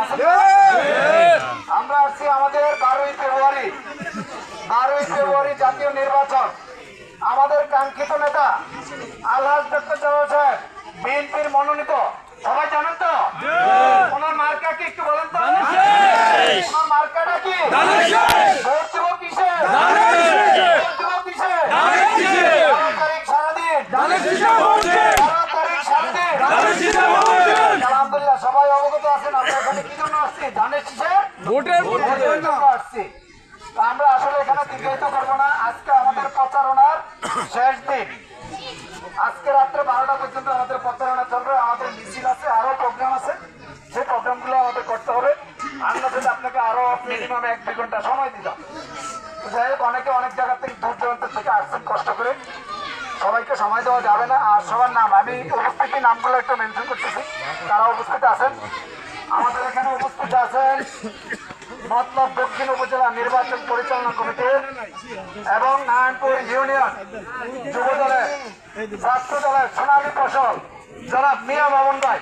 আছেন? আমরা আসছি আমাদের 12ই ফেব্রুয়ারি জাতীয় নির্বাচন। আমাদের কাঙ্ক্ষিত নেতা আলহাজ ডক্টর জামাল সাহেব বিএনপির মনোনীত, সবাই জানেন তো? ওনার মার্কা কি একটু বলেন তো? ওনার মার্কাটা কি? ভোট দেব কিসে? ভোট দেব কিসে? 12 তারিখ সারাদিন, 12 তারিখ সারাদিন। আলহামদুলিল্লাহ, সবাই অবগত আছেন আমরা এখানে কি জন্য আসছি? ধানের শীষে ভোটের জন্য আসছি। আমরা আসলে এখানে দীর্ঘায়িত করবো না। আজকে আমাদের প্রচারণার শেষ দিন। আজকে রাত্রে 12টা পর্যন্ত আমাদের প্রচারণা চলবে। আমাদের মিছিল আছে, আরো প্রোগ্রাম আছে, সেই প্রোগ্রামগুলো আমাদের করতে হবে। আমরা যদি আপনাকে আরো মিনিমাম 1-2 ঘন্টা সময় দিতাম। যাই হোক, অনেকে অনেক জায়গা থেকে দূর দূরান্ত থেকে আসছেন কষ্ট করে, সবাইকে সময় দেওয়া যাবে না। আর সবার নাম আমি উপস্থিতি নামগুলো একটু মেনশন করতেছি, তারা উপস্থিত আছেন। আমাদের এখানে উপস্থিত আছেন মতলব দক্ষিণ উপজেলা নির্বাচন পরিচালনা কমিটি এবং নারায়ণপুর ইউনিয়ন যুব দলের ছাত্র দলের সোনালী ফসল জনাব মিয়া মামুন ভাই।